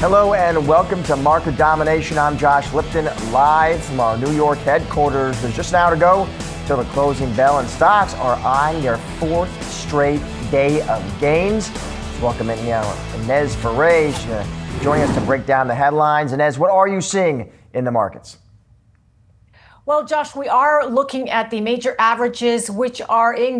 Hello and welcome to Market Domination. I'm Josh Lipton, live from our New York headquarters. There's just an hour to go till the closing bell, and stocks are eyeing their fourth straight day of gains. Let's welcome in now Inez Ferre joining us to break down the headlines. Inez, what are you seeing in the markets? Well, Josh, we are looking at the major averages, which are in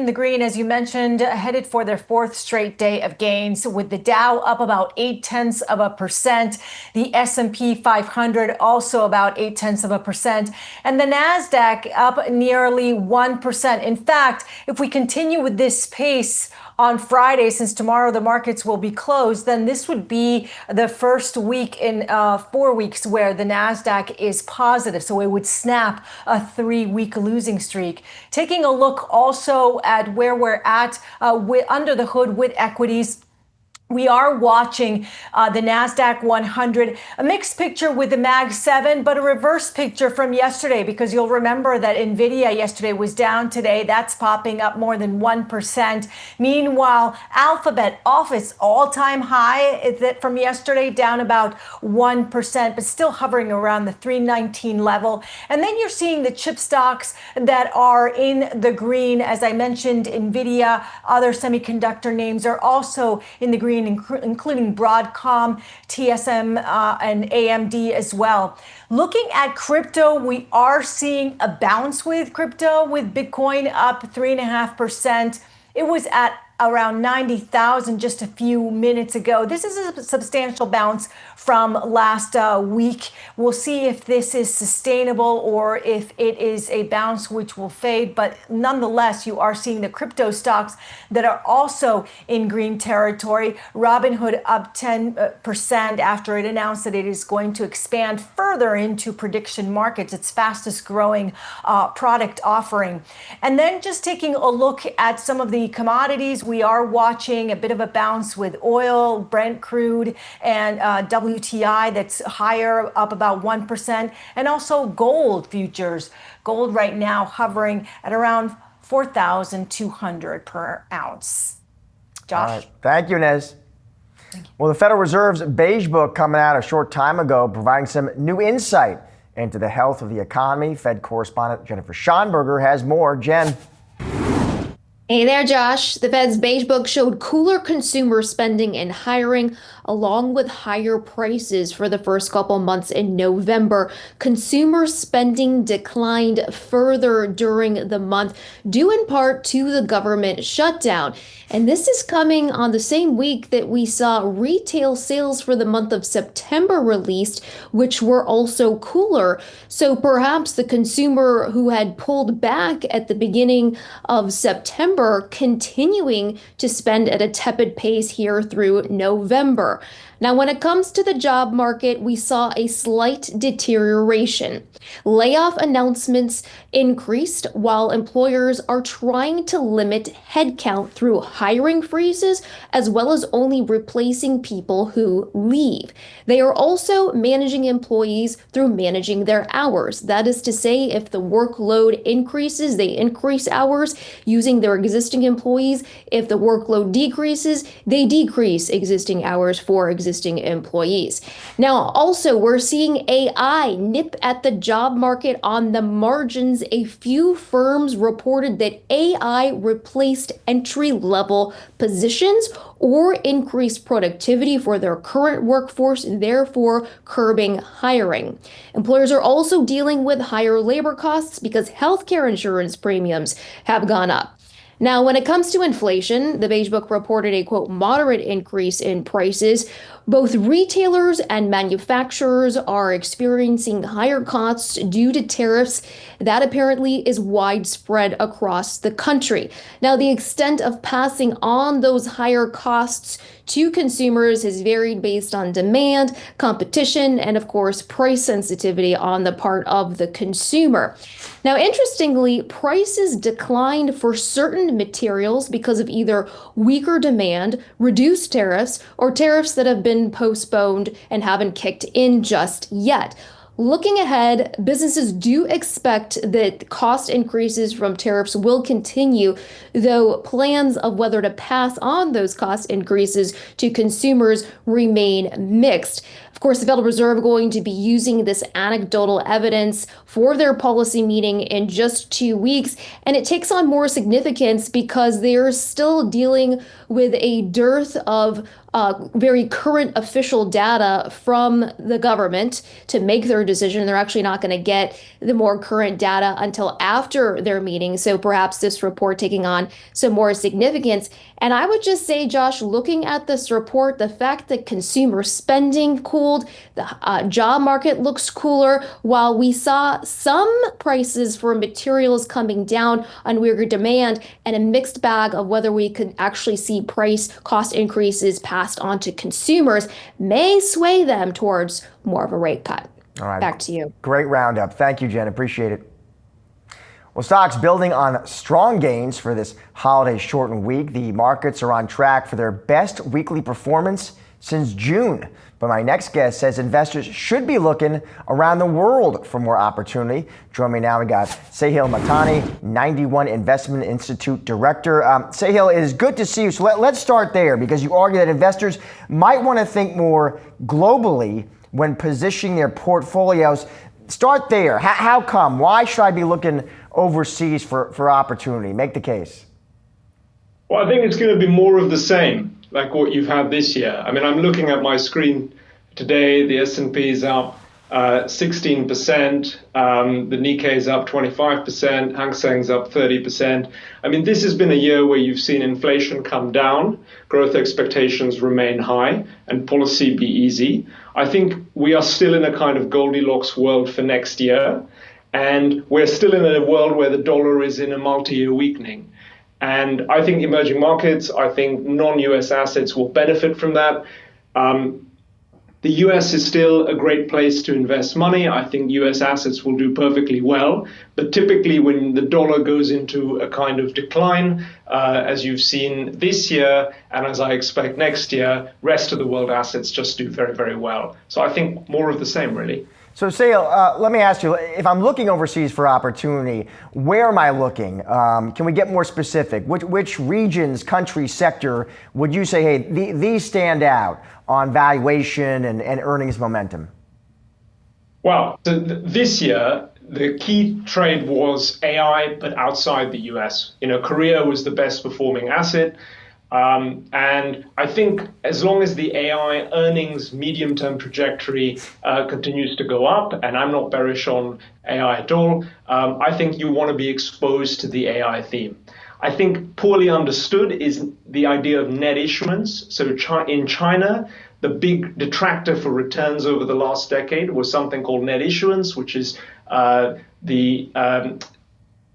the green, as you mentioned, headed for their fourth straight day of gains, with the Dow up about 0.8%, the S&P 500 also about 0.8%, and the Nasdaq up nearly 1%. In fact, if we continue with this pace on Friday, since tomorrow the markets will be closed, then this would be the first week in 4 weeks where the Nasdaq is positive. So it would snap a 3-week losing streak. Taking a look also at where we're at under the hood with equities. We are watching the NASDAQ 100, a mixed picture with the MAG 7, but a reverse picture from yesterday, because you'll remember that NVIDIA yesterday was down today. That's popping up more than 1%. Meanwhile, Alphabet off its all-time high from yesterday, down about 1%, but still hovering around the 319 level. And then you're seeing the chip stocks that are in the green. As I mentioned, NVIDIA, other semiconductor names are also in the green, including Broadcom, TSM, and AMD as well. Looking at crypto, we are seeing a bounce with crypto, with Bitcoin up 3.5%. It was at around 90,000 just a few minutes ago. This is a substantial bounce from last week. We'll see if this is sustainable or if it is a bounce which will fade. But nonetheless, you are seeing the crypto stocks that are also in green territory. Robinhood up 10% after it announced that it is going to expand further into prediction markets, its fastest growing product offering. And then just taking a look at some of the commodities, we are watching a bit of a bounce with oil, Brent crude, and WTI that's higher, up about 1%, and also gold futures. Gold right now hovering at around 4,200 per ounce. Josh? All right. Thank you, Inez. Well, the Federal Reserve's beige book coming out a short time ago, providing some new insight into the health of the economy. Fed correspondent Jennifer Schonberger has more. Jen. Hey there, Josh. The Fed's beige book showed cooler consumer spending and hiring, along with higher prices for the first couple months in November. Consumer spending declined further during the month, due in part to the government shutdown. And this is coming on the same week that we saw retail sales for the month of September released, which were also cooler. So perhaps the consumer who had pulled back at the beginning of September continuing to spend at a tepid pace here through November. Now, when it comes to the job market, we saw a slight deterioration. Layoff announcements increased while employers are trying to limit headcount through hiring freezes, as well as only replacing people who leave. They are also managing employees through managing their hours. That is to say, if the workload increases, they increase hours using their existing employees. If the workload decreases, they decrease existing hours for existing employees. Now, also, we're seeing AI nip at the job market on the margins. A few firms reported that AI replaced entry-level positions or increased productivity for their current workforce, therefore curbing hiring. Employers are also dealing with higher labor costs because healthcare insurance premiums have gone up. Now, when it comes to inflation, the beige book reported a, quote, moderate increase in prices. Both retailers and manufacturers are experiencing higher costs due to tariffs. That apparently is widespread across the country. Now, the extent of passing on those higher costs to consumers has varied based on demand, competition, and of course, price sensitivity on the part of the consumer. Now, interestingly, prices declined for certain materials because of either weaker demand, reduced tariffs, or tariffs that have been postponed and haven't kicked in just yet. Looking ahead, businesses do expect that cost increases from tariffs will continue, though plans of whether to pass on those cost increases to consumers remain mixed. Of course, the Federal Reserve going to be using this anecdotal evidence for their policy meeting in just 2 weeks, and it takes on more significance because they're still dealing with a dearth of very current official data from the government to make their decision. They're actually not going to get the more current data until after their meeting. So perhaps this report taking on some more significance. And I would just say, Josh, looking at this report, the fact that consumer spending cooled, the job market looks cooler, while we saw some prices for materials coming down on weaker demand and a mixed bag of whether we could actually see price cost increases passed on to consumers may sway them towards more of a rate cut. All right. Back to you. Great roundup. Thank you, Jen. Appreciate it. Well, stocks building on strong gains for this holiday shortened week. The markets are on track for their best weekly performance since June. But my next guest says investors should be looking around the world for more opportunity. Join me now, we got Sahil Mahtani, 91 Investment Institute Director. Sahil, it is good to see you. So let's start there, because you argue that investors might want to think more globally when positioning their portfolios. Start there. How come? Why should I be looking overseas for opportunity? Make the case. Well, I think it's going to be more of the same, like what you've had this year. I mean, I'm looking at my screen today. The S&P is up 16%. The Nikkei is up 25%. Hang Seng's up 30%. I mean, this has been a year where you've seen inflation come down, growth expectations remain high, and policy be easy. I think we are still in a kind of Goldilocks world for next year. And we're still in a world where the dollar is in a multi-year weakening. And I think emerging markets, I think non-US assets will benefit from that. The US is still a great place to invest money. I think US assets will do perfectly well. But typically when the dollar goes into a kind of decline, as you've seen this year, and as I expect next year, rest of the world assets just do very, very well. So I think more of the same, really. So, Sahil, let me ask you, if I'm looking overseas for opportunity, where am I looking? Can we get more specific? Which regions, country, sector would you say, hey, these stand out on valuation and earnings momentum? Well, so this year, the key trade was AI, but outside the US. Korea was the best performing asset. And I think as long as the AI earnings medium-term trajectory continues to go up, and I'm not bearish on AI at all, I think you want to be exposed to the AI theme. I think poorly understood is the idea of net issuance. So in China, the big detractor for returns over the last decade was something called net issuance, which is the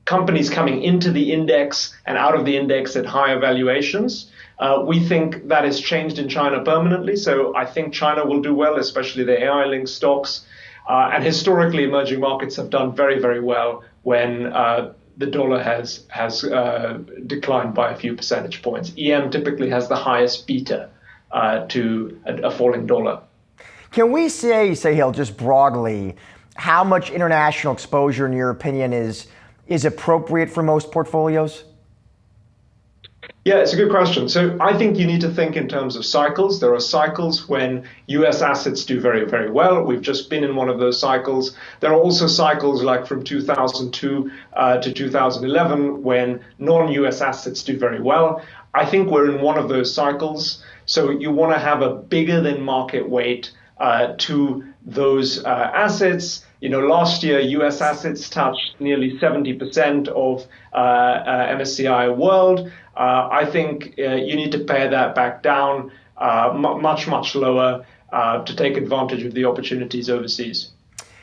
companies coming into the index and out of the index at higher valuations. We think that has changed in China permanently. So I think China will do well, especially the AI-linked stocks. And historically, emerging markets have done very, very well when the dollar has declined by a few percentage points. EM typically has the highest beta to a falling dollar. Can we say, Sahil, just broadly, how much international exposure, in your opinion, is appropriate for most portfolios? Yeah, it's a good question. So I think you need to think in terms of cycles. There are cycles when US assets do very, very well. We've just been in one of those cycles. There are also cycles like from 2002 to 2011 when non-US assets do very well. I think we're in one of those cycles. So you want to have a bigger than market weight to those assets. Last year, US assets touched nearly 70% of MSCI World. I think you need to pare that back down much, much lower to take advantage of the opportunities overseas.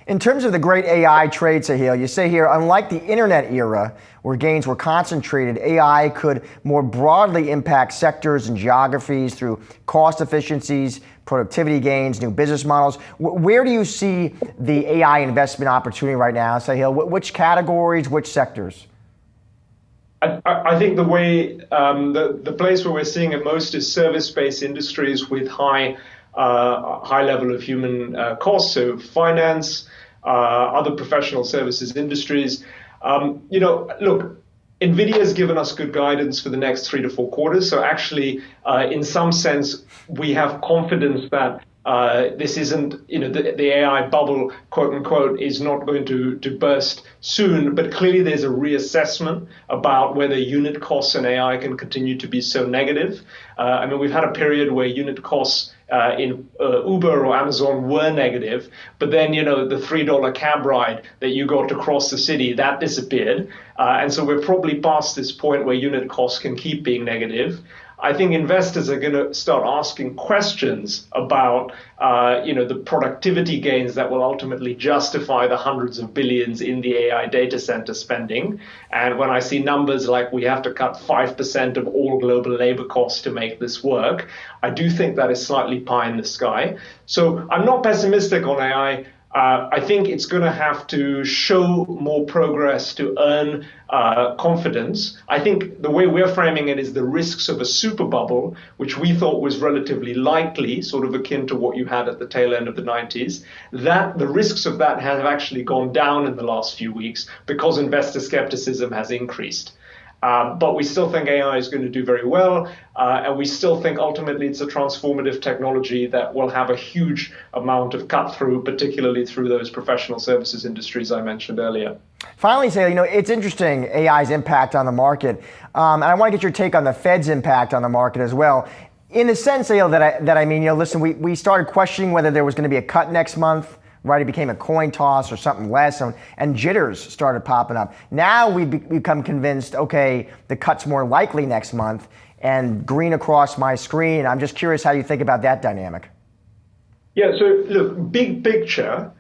In terms of the great AI trade, Sahil, you say here, unlike the internet era where gains were concentrated, AI could more broadly impact sectors and geographies through cost efficiencies, productivity gains, new business models. Where do you see the AI investment opportunity right now, Sahil? Which categories, which sectors? I think the way the place where we're seeing it most is service-based industries with high level of human costs. So finance, other professional services industries. Look, NVIDIA has given us good guidance for the next 3 to 4 quarters. So actually, in some sense, we have confidence that this isn't, the AI bubble, quote unquote, is not going to burst soon. But clearly, there's a reassessment about whether unit costs in AI can continue to be so negative. We've had a period where unit costs in Uber or Amazon were negative, but then, the $3 cab ride that you got to cross the city, that disappeared. And so we're probably past this point where unit costs can keep being negative. I think investors are going to start asking questions about, the productivity gains that will ultimately justify the hundreds of billions in the AI data center spending. And when I see numbers like we have to cut 5% of all global labor costs to make this work, I do think that is slightly pie in the sky. So I'm not pessimistic on AI. I think it's going to have to show more progress to earn confidence. I think the way we're framing it is the risks of a super bubble, which we thought was relatively likely, sort of akin to what you had at the tail end of the 90s, that the risks of that have actually gone down in the last few weeks because investor skepticism has increased. But we still think AI is going to do very well, and we still think ultimately it's a transformative technology that will have a huge amount of cut through, particularly through those professional services industries I mentioned earlier. Finally, Sahil, it's interesting, AI's impact on the market, and I want to get your take on the Fed's impact on the market as well. In the sense, Sahil, listen, we started questioning whether there was going to be a cut next month. Right, it became a coin toss or something less, and jitters started popping up. Now we've become convinced, okay, the cut's more likely next month, and green across my screen. I'm just curious how you think about that dynamic. Yeah, so look, big picture,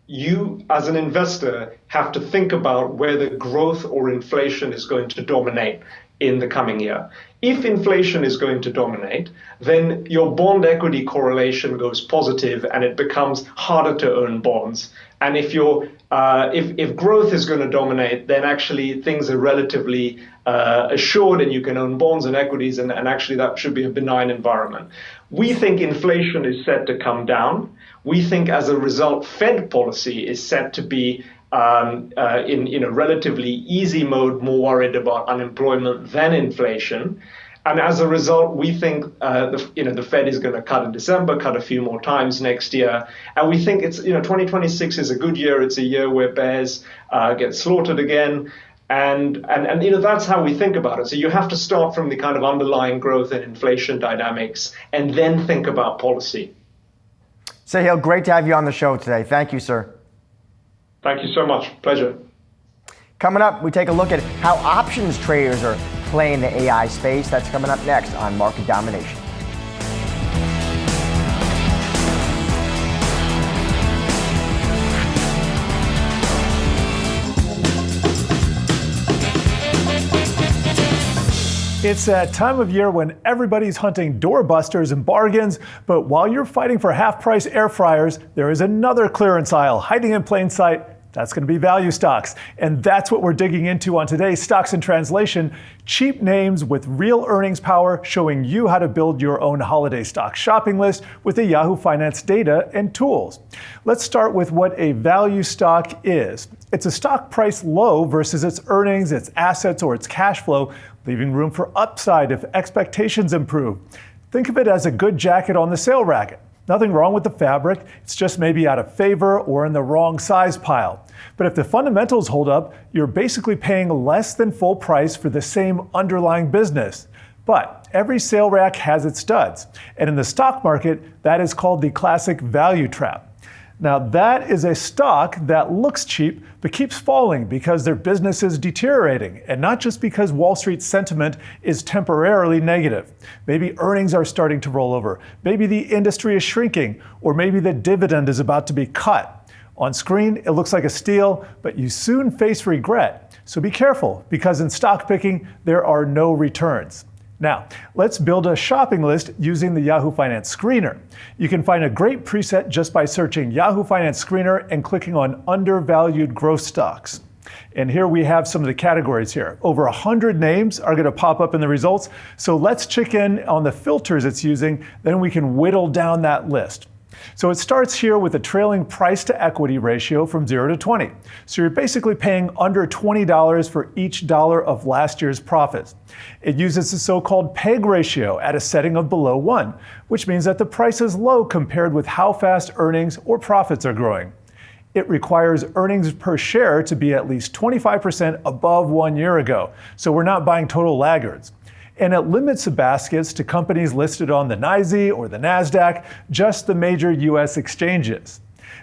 you as an investor have to think about whether growth or inflation is going to dominate in the coming year. If inflation is going to dominate, then your bond equity correlation goes positive and it becomes harder to earn bonds. And if growth is going to dominate, then actually things are relatively assured and you can own bonds and equities, and actually that should be a benign environment. We think inflation is set to come down. We think as a result, Fed policy is set to be in a relatively easy mode, more worried about unemployment than inflation. And as a result, we think the Fed is going to cut in December, cut a few more times next year. And we think 2026 is a good year. It's a year where bears get slaughtered again. And that's how we think about it. So you have to start from the kind of underlying growth and inflation dynamics and then think about policy. Sahil, great to have you on the show today. Thank you, sir. Thank you so much. Pleasure. Coming up, we take a look at how options traders are playing the AI space. That's coming up next on Market Domination. It's that time of year when everybody's hunting doorbusters and bargains, but while you're fighting for half-price air fryers, there is another clearance aisle hiding in plain sight. That's going to be value stocks. And that's what we're digging into on today's Stocks in Translation. Cheap names with real earnings power, showing you how to build your own holiday stock shopping list with the Yahoo Finance data and tools. Let's start with what a value stock is. It's a stock priced low versus its earnings, its assets, or its cash flow, leaving room for upside if expectations improve. Think of it as a good jacket on the sale racket. Nothing wrong with the fabric, it's just maybe out of favor or in the wrong size pile. But if the fundamentals hold up, you're basically paying less than full price for the same underlying business. But every sale rack has its studs. And in the stock market, that is called the classic value trap. Now that is a stock that looks cheap, but keeps falling because their business is deteriorating, and not just because Wall Street sentiment is temporarily negative. Maybe earnings are starting to roll over, maybe the industry is shrinking, or maybe the dividend is about to be cut. On screen, it looks like a steal, but you soon face regret. So be careful, because in stock picking, there are no returns. Now, let's build a shopping list using the Yahoo Finance Screener. You can find a great preset just by searching Yahoo Finance Screener and clicking on Undervalued Growth Stocks. And here we have some of the categories here. Over 100 names are going to pop up in the results. So let's check in on the filters it's using, then we can whittle down that list. So it starts here with a trailing price to equity ratio from 0 to 20. So you're basically paying under $20 for each dollar of last year's profits. It uses the so-called PEG ratio at a setting of below 1, which means that the price is low compared with how fast earnings or profits are growing. It requires earnings per share to be at least 25% above 1 year ago, so we're not buying total laggards. And it limits the baskets to companies listed on the NYSE or the NASDAQ, just the major US exchanges.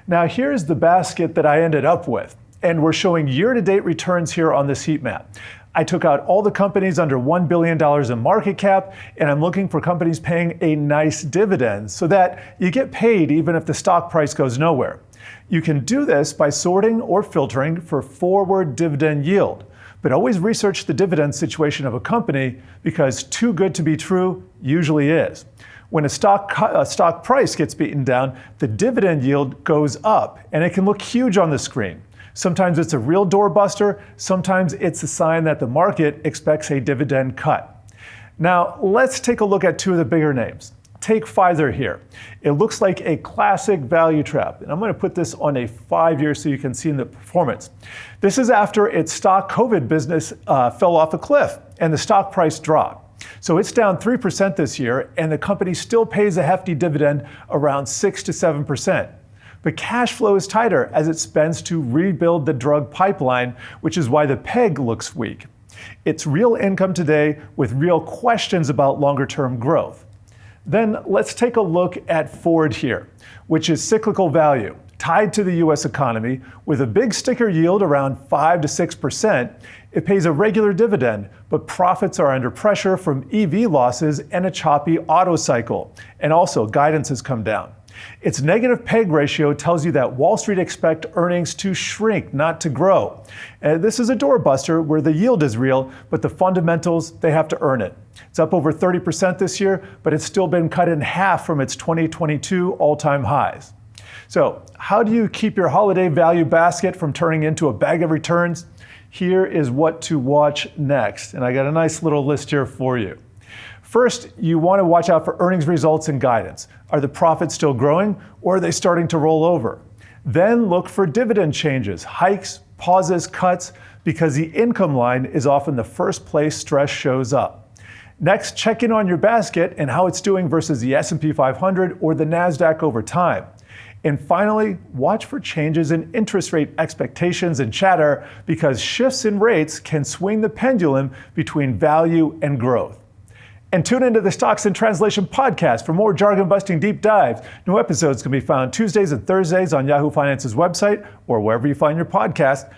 Now here's the basket that I ended up with, and we're showing year-to-date returns here on this heat map. I took out all the companies under $1 billion in market cap, and I'm looking for companies paying a nice dividend so that you get paid even if the stock price goes nowhere. You can do this by sorting or filtering for forward dividend yield, but always research the dividend situation of a company because too good to be true usually is. When a stock price gets beaten down, the dividend yield goes up, and it can look huge on the screen. Sometimes it's a real doorbuster, sometimes it's a sign that the market expects a dividend cut. Now, let's take a look at two of the bigger names. Take Pfizer here. It looks like a classic value trap, and I'm going to put this on a 5-year so you can see the performance. This is after its stock COVID business fell off a cliff and the stock price dropped. So it's down 3% this year, and the company still pays a hefty dividend around 6 to 7%. But cash flow is tighter as it spends to rebuild the drug pipeline, which is why the PEG looks weak. It's real income today with real questions about longer-term growth. Then let's take a look at Ford here, which is cyclical value, tied to the US economy with a big sticker yield around 5 to 6%. It pays a regular dividend, but profits are under pressure from EV losses and a choppy auto cycle. And also guidance has come down. Its negative PEG ratio tells you that Wall Street expect earnings to shrink, not to grow. And this is a doorbuster where the yield is real, but the fundamentals, they have to earn it. It's up over 30% this year, but it's still been cut in half from its 2022 all-time highs. So how do you keep your holiday value basket from turning into a bag of returns? Here is what to watch next. And I got a nice little list here for you. First, you want to watch out for earnings results and guidance. Are the profits still growing, or are they starting to roll over? Then look for dividend changes, hikes, pauses, cuts, because the income line is often the first place stress shows up. Next, check in on your basket and how it's doing versus the S&P 500 or the NASDAQ over time. And finally, watch for changes in interest rate expectations and chatter, because shifts in rates can swing the pendulum between value and growth. And tune into the Stocks in Translation podcast for more jargon-busting deep dives. New episodes can be found Tuesdays and Thursdays on Yahoo Finance's website or wherever you find your podcast.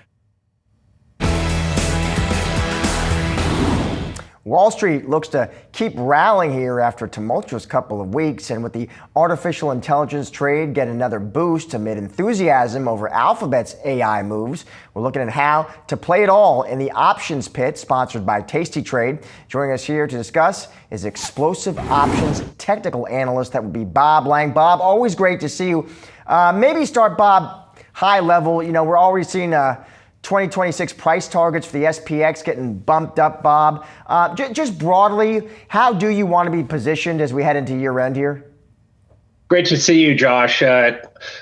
Wall Street looks to keep rallying here after a tumultuous couple of weeks, and with the artificial intelligence trade getting another boost amid enthusiasm over Alphabet's AI moves, we're looking at how to play it all in the options pit, sponsored by Tasty Trade. Joining us here to discuss is explosive options technical analyst. That would be Bob Lang. Bob, always great to see you. Maybe start, Bob, high level. You know, we're already seeing 2026 price targets for the SPX getting bumped up, Bob. Just broadly, how do you want to be positioned as we head into year end here? Great to see you, Josh.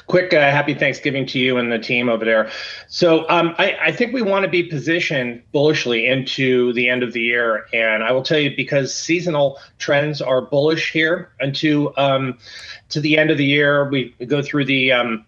Quick happy Thanksgiving to you and the team over there. So I think we want to be positioned bullishly into the end of the year. And I will tell you, because seasonal trends are bullish here into to the end of the year. We go through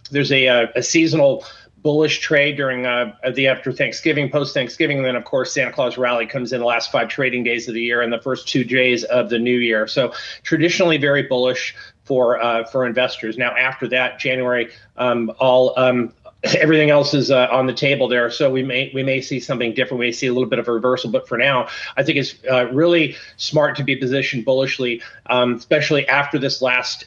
there's a seasonal bullish trade during the after Thanksgiving, post-Thanksgiving, and then of course Santa Claus rally comes in the last 5 trading days of the year and the first 2 days of the new year. So traditionally very bullish for investors. Now after that, January, everything else is on the table there. So we may see something different. We may see a little bit of a reversal, but for now, I think it's really smart to be positioned bullishly, especially after this last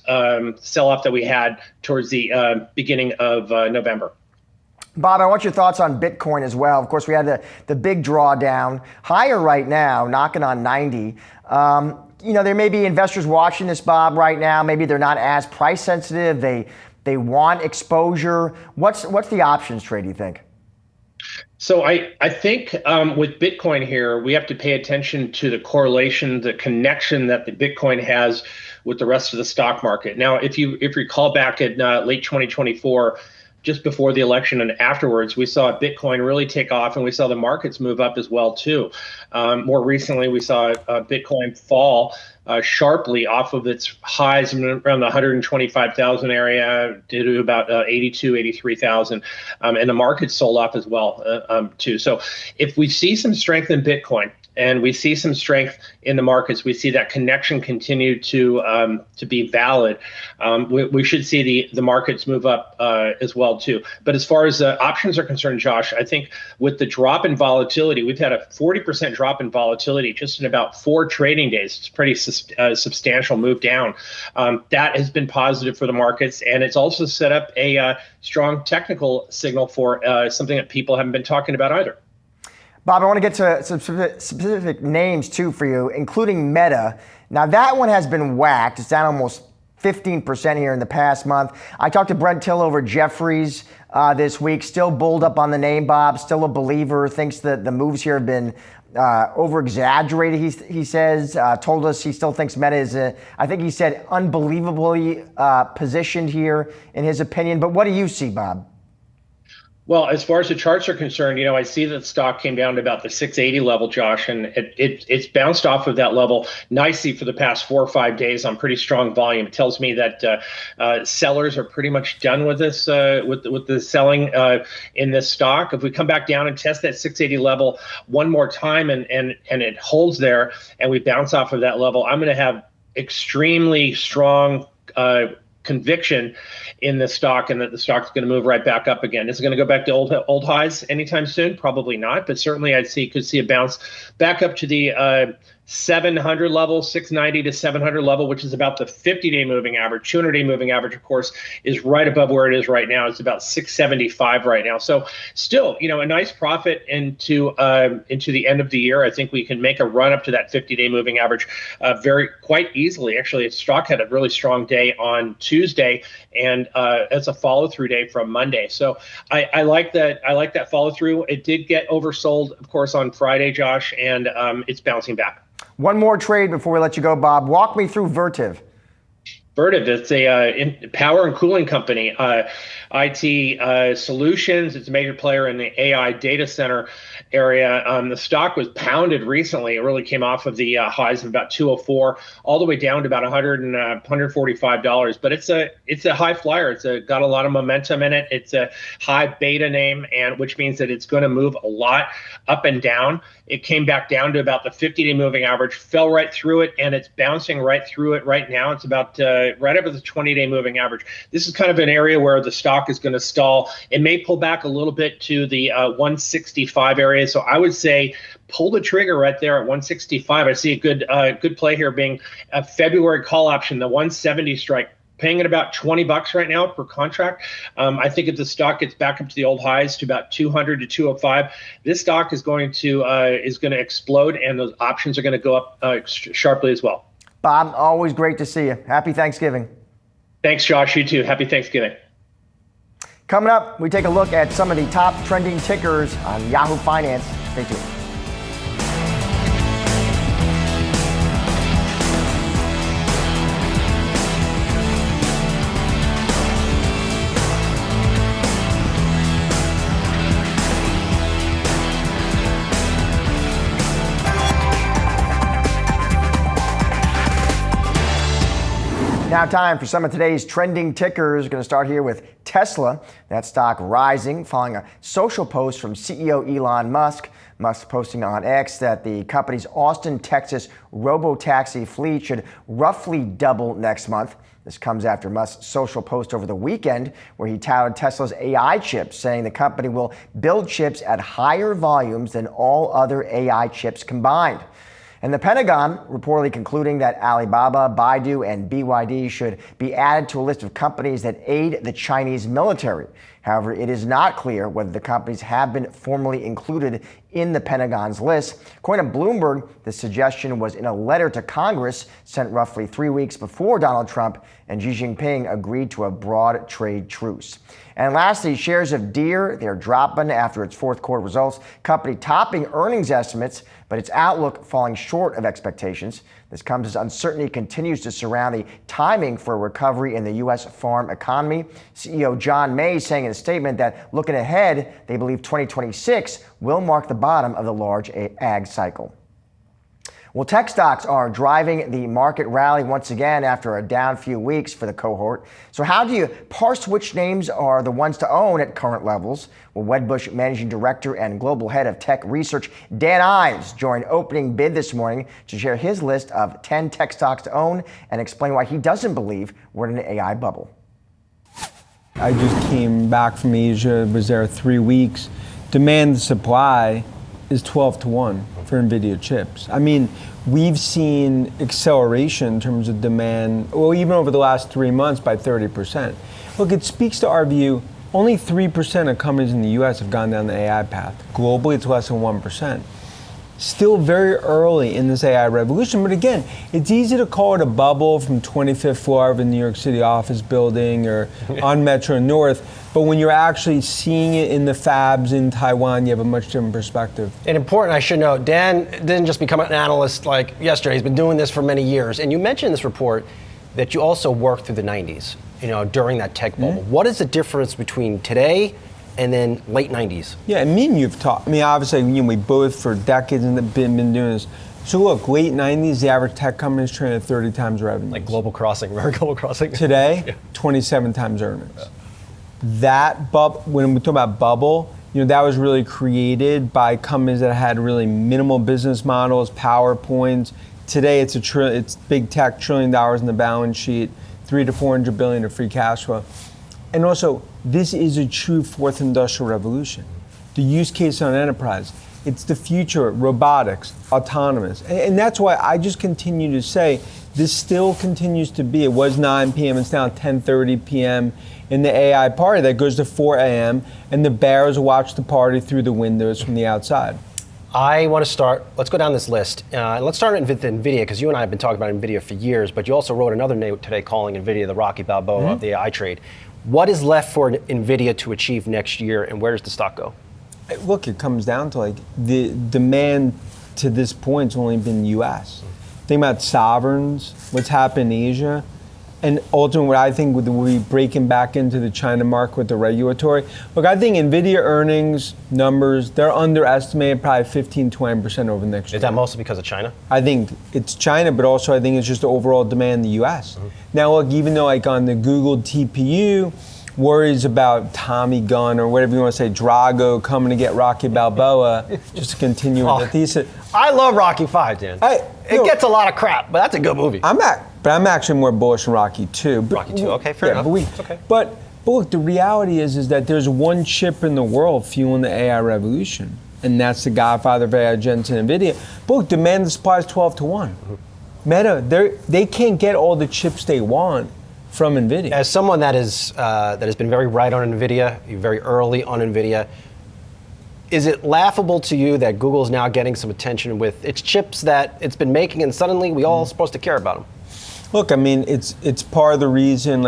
sell-off that we had towards the beginning of November. Bob, I want your thoughts on Bitcoin as well. Of course, we had the big drawdown, higher right now, knocking on 90. You know, there may be investors watching this, Bob, right now. Maybe they're not as price sensitive. They want exposure. What's the options trade, do you think? So I think with Bitcoin here, we have to pay attention to the correlation, the connection that the Bitcoin has with the rest of the stock market. Now, if you recall back in late 2024, just before the election and afterwards, we saw Bitcoin really take off, and we saw the markets move up as well too. More recently, we saw Bitcoin fall sharply off of its highs around the 125,000 area to about 82, 83,000, and the market sold off as well too. So if we see some strength in Bitcoin, and we see some strength in the markets, we see that connection continue to be valid. We should see the markets move up as well too. But as far as options are concerned, Josh, I think with the drop in volatility, we've had a 40% drop in volatility just in about 4 trading days. It's a pretty substantial move down. That has been positive for the markets, and it's also set up a strong technical signal for something that people haven't been talking about either. Bob, I want to get to some specific names too for you, including Meta. Now that one has been whacked. It's down almost 15% here in the past month. I talked to Brent Till over Jefferies this week, still bulled up on the name, Bob, still a believer, thinks that the moves here have been over-exaggerated, he says, told us he still thinks Meta is, I think he said, unbelievably positioned here in his opinion. But what do you see, Bob? Well, as far as the charts are concerned, I see that stock came down to about the 680 level, Josh, and it's bounced off of that level nicely for the past 4 or 5 days on pretty strong volume. It tells me that sellers are pretty much done with this, with the selling in this stock. If we come back down and test that 680 level one more time and it holds there and we bounce off of that level, I'm going to have extremely strong conviction in the stock, and that the stock's going to move right back up again. Is it going to go back to old highs anytime soon? Probably not, but certainly could see a bounce back up to the 700 level, 690 to 700 level, which is about the 50-day moving average. 200-day moving average, of course, is right above where it is right now. It's about 675 right now. So still, a nice profit into the end of the year. I think we can make a run up to that 50-day moving average quite easily. Actually, stock had a really strong day on Tuesday, and it's a follow-through day from Monday. So I like that. I like that follow-through. It did get oversold, of course, on Friday, Josh, and it's bouncing back. One more trade before we let you go, Bob. Walk me through Vertiv. Vertiv, it's a power and cooling company, IT solutions. It's a major player in the AI data center area. The stock was pounded recently. It really came off of the highs of about 204 all the way down to about $145. But it's a high flyer. It's got a lot of momentum in it. It's a high beta name, and which means that it's going to move a lot up and down. It came back down to about the 50-day moving average, fell right through it, and it's bouncing right through it right now. It's about right over the 20-day moving average. This is kind of an area where the stock is going to stall. It may pull back a little bit to the 165 area. So I would say pull the trigger right there at 165. I see a good play here being a February call option, the 170 strike. Paying at about $20 right now per contract. I think if the stock gets back up to the old highs to about 200 to 205, this stock is going to explode, and those options are going to go up sharply as well. Bob, always great to see you. Happy Thanksgiving. Thanks, Josh. You too. Happy Thanksgiving. Coming up, we take a look at some of the top trending tickers on Yahoo Finance. Stay tuned. Now time for some of today's trending tickers. We're going to start here with Tesla. That stock rising following a social post from CEO Elon Musk. Musk posting on X that the company's Austin, Texas robo-taxi fleet should roughly double next month. This comes after Musk's social post over the weekend where he touted Tesla's AI chips, saying the company will build chips at higher volumes than all other AI chips combined. And the Pentagon reportedly concluding that Alibaba, Baidu, and BYD should be added to a list of companies that aid the Chinese military. However, it is not clear whether the companies have been formally included in the Pentagon's list. According to Bloomberg, the suggestion was in a letter to Congress sent roughly 3 weeks before Donald Trump and Xi Jinping agreed to a broad trade truce. And lastly, shares of Deere, they're dropping after its fourth quarter results. Company topping earnings estimates, but its outlook falling short of expectations. This comes as uncertainty continues to surround the timing for a recovery in the U.S. farm economy. CEO John May saying in a statement that looking ahead, they believe 2026 will mark the bottom of the large ag cycle. Well, tech stocks are driving the market rally once again after a down few weeks for the cohort. So how do you parse which names are the ones to own at current levels? Well, Wedbush Managing Director and Global Head of Tech Research, Dan Ives, joined Opening Bid this morning to share his list of 10 tech stocks to own and explain why he doesn't believe we're in an AI bubble. I just came back from Asia, was there 3 weeks. Demand to supply is 12 to 1 for NVIDIA chips. I mean, we've seen acceleration in terms of demand, well, even over the last 3 months by 30%. Look, it speaks to our view, only 3% of companies in the US have gone down the AI path. Globally, it's less than 1%. Still very early in this AI revolution, but again, it's easy to call it a bubble from 25th floor of a New York City office building or on Metro North, but when you're actually seeing it in the fabs in Taiwan, you have a much different perspective. And important, I should note, Dan didn't just become an analyst like yesterday. He's been doing this for many years. And you mentioned in this report that you also worked through the 90s, during that tech bubble. Mm-hmm. What is the difference between today and then late 90s? Yeah, you've talked. Obviously, we both for decades have been doing this. So look, late 90s, the average tech company is trading at 30 times revenue. Like Global Crossing, remember Global Crossing? Today, yeah. 27 times earnings. Yeah. That bubble, when we talk about bubble, that was really created by companies that had really minimal business models, PowerPoints. Today, it's big tech, $1 trillion in the balance sheet, $300 to $400 billion of free cash flow. And also, this is a true fourth industrial revolution. The use case on enterprise, it's the future, robotics, autonomous. And that's why I just continue to say this still continues to be, it was 9 p.m., it's now 10:30 p.m. in the AI party that goes to 4 a.m. and the bears watch the party through the windows from the outside. I want to start, let's go down this list. Let's start with NVIDIA, because you and I have been talking about NVIDIA for years, but you also wrote another note today calling NVIDIA the Rocky Balboa of the AI trade. What is left for NVIDIA to achieve next year, and where does the stock go? Look, it comes down to the demand to this point has only been U.S. Think about sovereigns, what's happened in Asia, and ultimately what I think will be breaking back into the China market with the regulatory. Look, I think NVIDIA earnings numbers, they're underestimated probably 15-20% over the next year. Is that mostly because of China? I think it's China, but also I think it's just the overall demand in the U.S. Mm-hmm. Now, look, even though on the Google TPU, worries about Tommy Gunn or whatever you want to say, Drago coming to get Rocky Balboa, just to continue with the thesis. I love Rocky 5, Dan. It gets a lot of crap, but that's a good movie. I'm actually more bullish on Rocky 2. Rocky 2, okay, fair enough. Okay. But look, the reality is that there's one chip in the world fueling the AI revolution, and that's the godfather of AI, Jensen, NVIDIA. But look, demand and supply is 12 to 1. Mm-hmm. Meta, they can't get all the chips they want from NVIDIA. As someone that has been very right on NVIDIA, very early on NVIDIA, is it laughable to you that Google is now getting some attention with its chips that it's been making, and suddenly we all supposed to care about them? Look, it's part of the reason,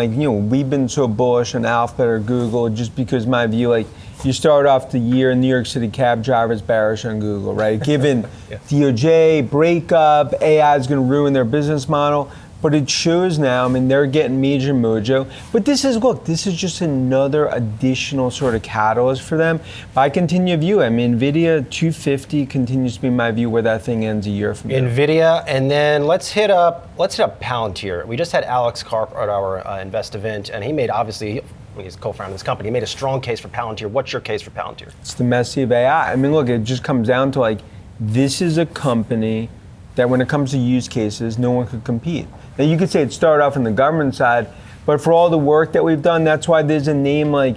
we've been so bullish on Alphabet or Google just because my view, you start off the year, New York City cab drivers bearish on Google, right? Given DOJ, breakup, AI is going to ruin their business model. But it shows now, they're getting major mojo. But this is just another additional sort of catalyst for them. But I continue to view NVIDIA 250 continues to be my view where that thing ends a year from now. NVIDIA, and then let's hit up Palantir. We just had Alex Karp at our Invest event, and he made, obviously, he's co-founder of this company, he made a strong case for Palantir. What's your case for Palantir? It's the Messi of AI. Look, it just comes down to this is a company that when it comes to use cases, no one could compete. Now you could say it started off on the government side, but for all the work that we've done, that's why there's a name like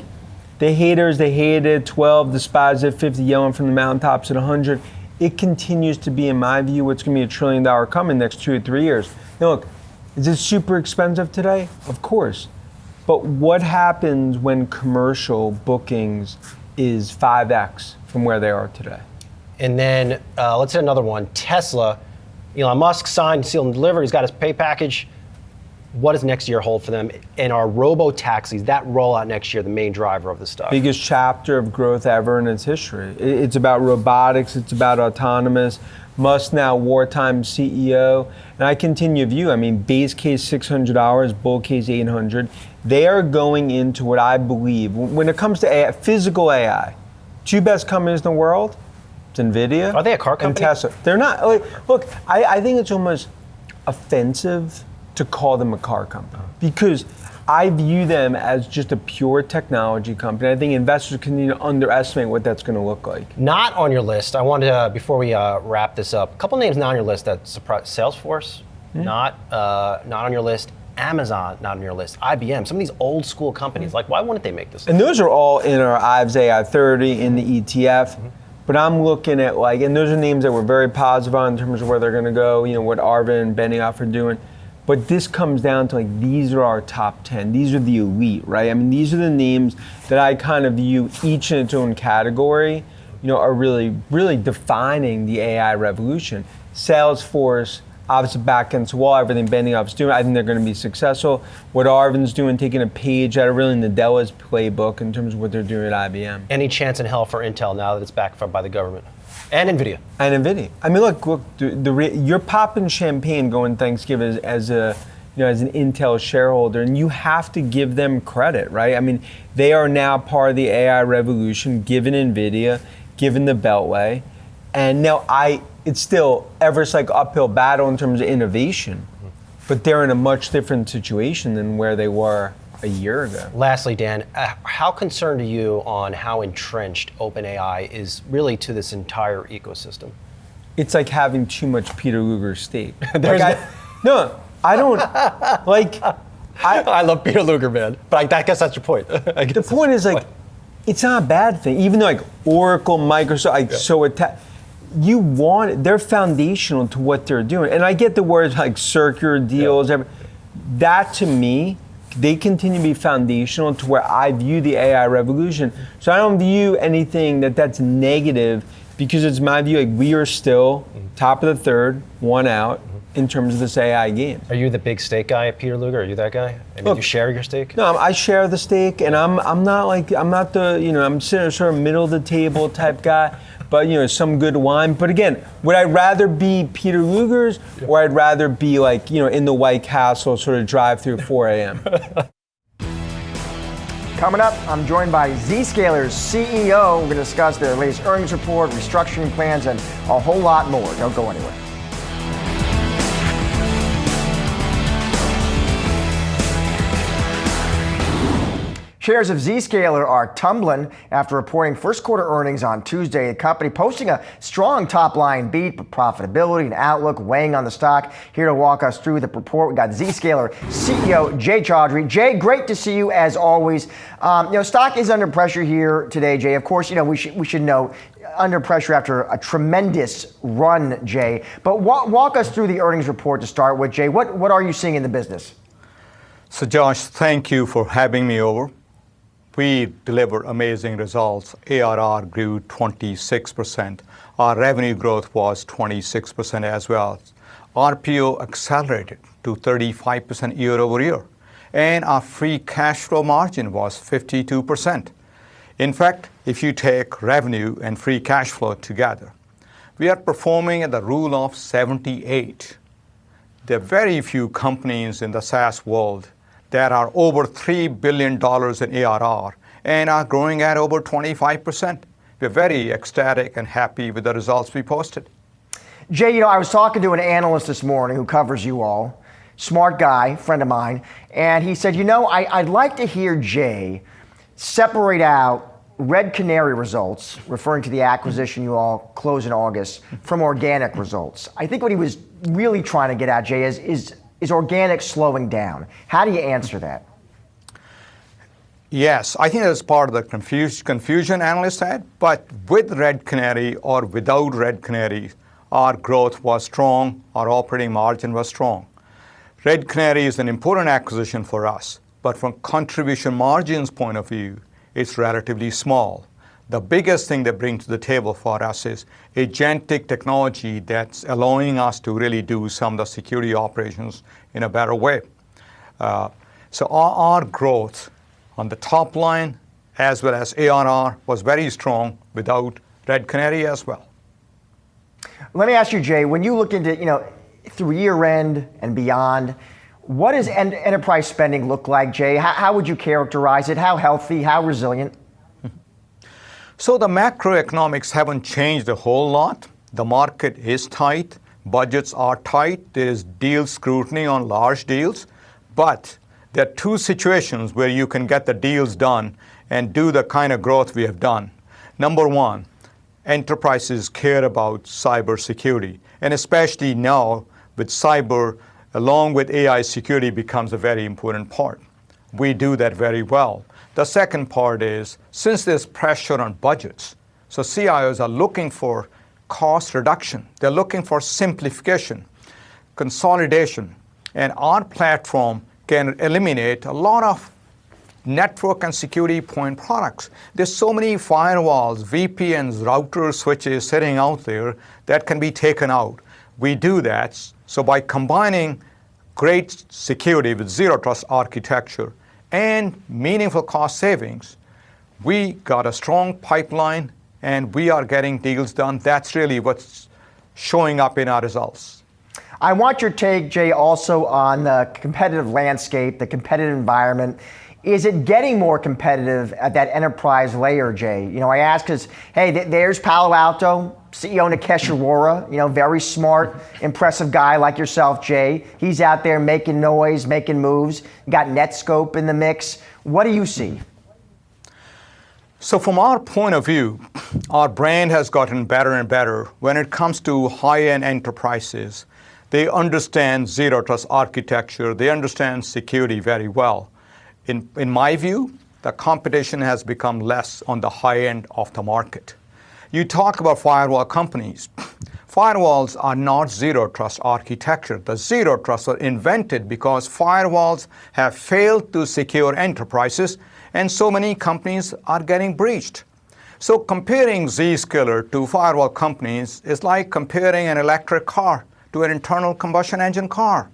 the haters, they hated it, 12, despise it, 50, yelling from the mountaintops at 100. It continues to be, in my view, what's going to be $1 trillion company in the next 2 or 3 years. Now look, is it super expensive today? Of course. But what happens when commercial bookings is 5x from where they are today? And then let's hit another one. Tesla, Elon Musk signed, sealed, and delivered. He's got his pay package. What does next year hold for them? And are robo-taxis, that rollout next year, the main driver of the stuff? Biggest chapter of growth ever in its history. It's about robotics. It's about autonomous. Musk now wartime CEO. And I continue to view, I mean, base case $600, bull case $800. They are going into what I believe, when it comes to AI, physical AI, two best companies in the world, it's NVIDIA. Are they a car company? And Tesla. They're not. Look, I think it's almost offensive to call them a car company because I view them as just a pure technology company. I think investors continue to underestimate what that's going to look like. Not on your list. I wanted to, before we wrap this up, a couple names not on your list that surprised. Salesforce, not on your list. Amazon, not on your list. IBM, some of these old school companies. Like, why wouldn't they make this list? And those are all in our IVES AI 30 in the ETF. But I'm looking at and those are names that we're very positive on in terms of where they're going to go. You know what Arvind and Benioff are doing. But this comes down to these are our top 10. These are the elite, right? I mean, these are the names that I kind of view each in its own category, are really, really defining the AI revolution. Salesforce, obviously back against the wall, everything Benioff's doing, I think they're going to be successful. What Arvind's doing, taking a page out of really Nadella's playbook in terms of what they're doing at IBM. Any chance in hell for Intel now that it's backed up by the government? And NVIDIA. I mean, look, you're popping champagne going Thanksgiving as an Intel shareholder, and you have to give them credit, right? I mean, they are now part of the AI revolution, given NVIDIA, given the Beltway, and now it's still ever uphill battle in terms of innovation, but they're in a much different situation than where they were a year ago. Lastly, Dan, how concerned are you on how entrenched OpenAI is really to this entire ecosystem? It's like having too much Peter Luger steak. I don't I love Peter Luger, man, but I guess that's your point. The point is it's not a bad thing. Even though Oracle, Microsoft, you want it. They're foundational to what they're doing. And I get the words circular deals. That to me, they continue to be foundational to where I view the AI revolution. So I don't view anything that's negative because it's my view we are still top of the third, one out in terms of this AI game. Are you the big steak guy at Peter Luger? Are you that guy? I mean, do you share your steak? No, I share the steak, and I'm not the I'm sort of middle of the table type guy. But some good wine. But again, would I rather be Peter Luger's or I'd rather be in the White Castle sort of drive through 4 a.m. Coming up, I'm joined by Zscaler's CEO. We're going to discuss their latest earnings report, restructuring plans, and a whole lot more. Don't go anywhere. Shares of Zscaler are tumbling after reporting first quarter earnings on Tuesday. The company posting a strong top line beat, but profitability and outlook weighing on the stock. Here to walk us through the report, we got Zscaler CEO Jay Chaudhry. Jay, great to see you as always. Stock is under pressure here today, Jay. Of course, we should know under pressure after a tremendous run, Jay. But walk us through the earnings report to start with, Jay. What are you seeing in the business? So, Josh, thank you for having me over. We delivered amazing results. ARR grew 26%. Our revenue growth was 26% as well. RPO accelerated to 35% year over year. And our free cash flow margin was 52%. In fact, if you take revenue and free cash flow together, we are performing at the rule of 78. There are very few companies in the SaaS world that are over $3 billion in ARR and are growing at over 25%. We're very ecstatic and happy with the results we posted. Jay, I was talking to an analyst this morning who covers you all, smart guy, friend of mine, and he said, I'd like to hear Jay separate out Red Canary results, referring to the acquisition you all closed in August, from organic results. I think what he was really trying to get at, Jay, is organic slowing down? How do you answer that? Yes, I think that's part of the confusion analysts had. But with Red Canary or without Red Canary, our growth was strong, our operating margin was strong. Red Canary is an important acquisition for us. but from contribution margins point of view, it's relatively small. The biggest thing they bring to the table for us is agentic technology that's allowing us to really do some of the security operations in a better way. So our growth on the top line as well as ARR was very strong without Red Canary as well. Let me ask you, Jay, when you look into, through year end and beyond, what does enterprise spending look like, Jay? How would you characterize it? How healthy, how resilient? So the macroeconomics haven't changed a whole lot. The market is tight, budgets are tight, there is deal scrutiny on large deals, but there are two situations where you can get the deals done and do the kind of growth we have done. Number one, enterprises care about cybersecurity, and especially now with cyber, along with AI security becomes a very important part. We do that very well. The second part is, since there's pressure on budgets, so CIOs are looking for cost reduction, they're looking for simplification, consolidation, and our platform can eliminate a lot of network and security point products. There's so many firewalls, VPNs, routers, switches sitting out there that can be taken out. We do that. So by combining great security with zero trust architecture and meaningful cost savings, we got a strong pipeline and we are getting deals done. That's really what's showing up in our results. I want your take, Jay, also on the competitive landscape, the competitive environment. Is it getting more competitive at that enterprise layer, Jay? I ask because, hey, there's Palo Alto, CEO Nikesh Arora, very smart, impressive guy like yourself, Jay. He's out there making noise, making moves. You got Netscope in the mix. What do you see? So from our point of view, our brand has gotten better and better. When it comes to high-end enterprises, they understand zero trust architecture. They understand security very well. In my view, the competition has become less on the high end of the market. You talk about firewall companies. Firewalls are not zero trust architecture. The zero trust were invented because firewalls have failed to secure enterprises, and so many companies are getting breached. So comparing Zscaler to firewall companies is like comparing an electric car to an internal combustion engine car.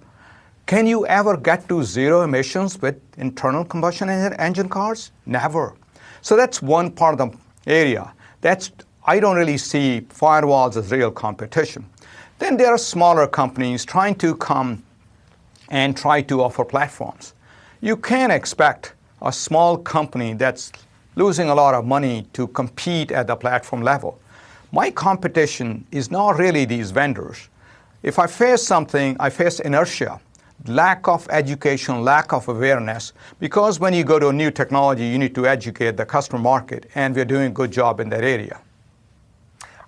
Can you ever get to zero emissions with internal combustion engine cars? Never. So that's one part of the area. I don't really see firewalls as real competition. Then there are smaller companies trying to come and try to offer platforms. You can't expect a small company that's losing a lot of money to compete at the platform level. My competition is not really these vendors. If I face something, I face inertia, lack of education, lack of awareness, because when you go to a new technology, you need to educate the customer market, and we're doing a good job in that area.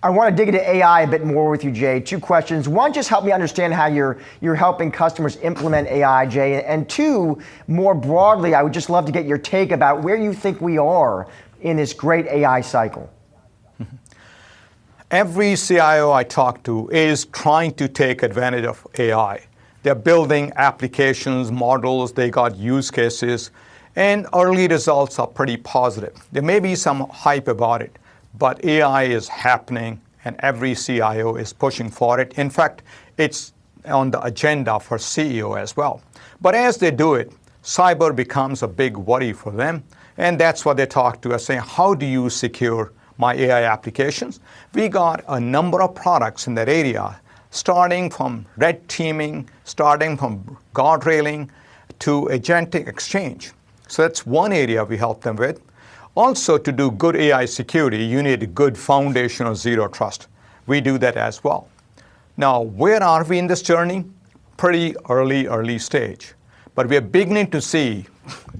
I want to dig into AI a bit more with you, Jay. Two questions. One, just help me understand how you're helping customers implement AI, Jay. And two, more broadly, I would just love to get your take about where you think we are in this great AI cycle. Every CIO I talk to is trying to take advantage of AI. They're building applications, models, they got use cases, and early results are pretty positive. There may be some hype about it, but AI is happening and every CIO is pushing for it. In fact, it's on the agenda for CEO as well. But as they do it, cyber becomes a big worry for them, and that's what they talk to us, saying, how do you secure my AI applications? We got a number of products in that area, starting from red teaming, starting from guardrailing to agentic exchange. So that's one area we help them with. Also, to do good AI security, you need a good foundation of zero trust. We do that as well. Now, where are we in this journey? Pretty early stage. But we're beginning to see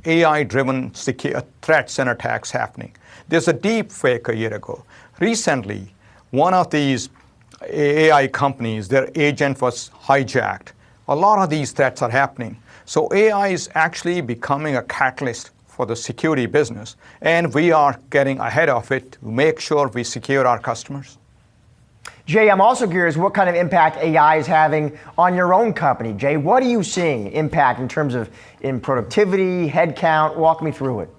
AI-driven threats and attacks happening. There's a deep fake a year ago. Recently, one of these AI companies, their agent was hijacked. A lot of these threats are happening. So AI is actually becoming a catalyst for the security business, and we are getting ahead of it to make sure we secure our customers. Jay, I'm also curious what kind of impact AI is having on your own company. Jay, what are you seeing impact in terms of in productivity, headcount? Walk me through it.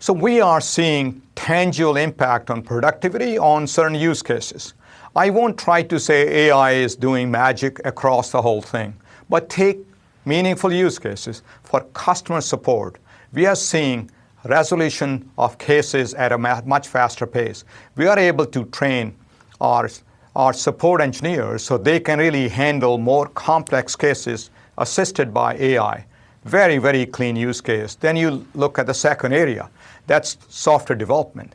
So we are seeing tangible impact on productivity on certain use cases. I won't try to say AI is doing magic across the whole thing, but take meaningful use cases for customer support. We are seeing resolution of cases at a much faster pace. We are able to train our support engineers so they can really handle more complex cases assisted by AI. Very, very clean use case. Then you look at the second area. That's software development.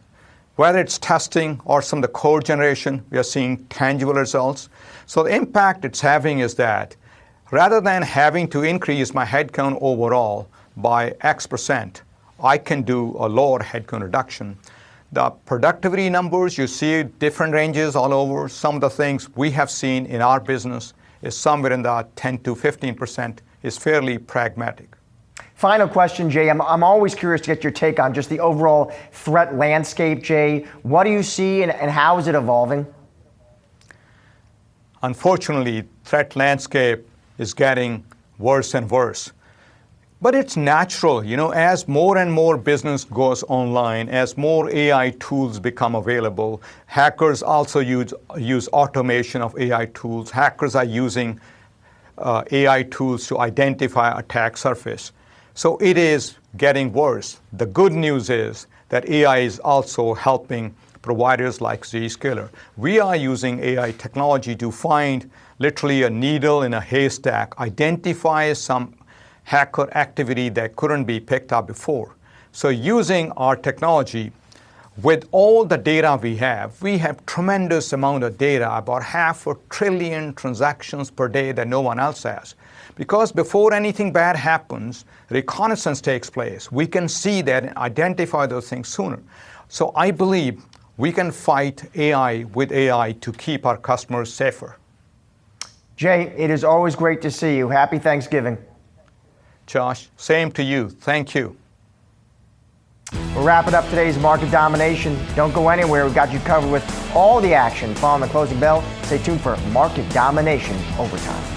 Whether it's testing or some of the code generation, we are seeing tangible results. So the impact it's having is that rather than having to increase my headcount overall by X%, I can do a lower headcount reduction. The productivity numbers, you see different ranges all over. Some of the things we have seen in our business is somewhere in the 10 to 15% is fairly pragmatic. Final question, Jay. I'm always curious to get your take on just the overall threat landscape, Jay. What do you see and how is it evolving? Unfortunately, threat landscape is getting worse and worse. But it's natural, as more and more business goes online, as more AI tools become available, hackers also use automation of AI tools. Hackers are using AI tools to identify attack surface. So it is getting worse. The good news is that AI is also helping providers like Zscaler. We are using AI technology to find literally a needle in a haystack, identify some hacker activity that couldn't be picked up before. So using our technology, with all the data we have tremendous amount of data, about 500 billion transactions per day that no one else has. Because before anything bad happens, reconnaissance takes place. We can see that and identify those things sooner. So I believe we can fight AI with AI to keep our customers safer. Jay, it is always great to see you. Happy Thanksgiving. Josh, same to you. Thank you. We're wrapping up today's Market Domination. Don't go anywhere. We've got you covered with all the action following the closing bell. Stay tuned for Market Domination Overtime.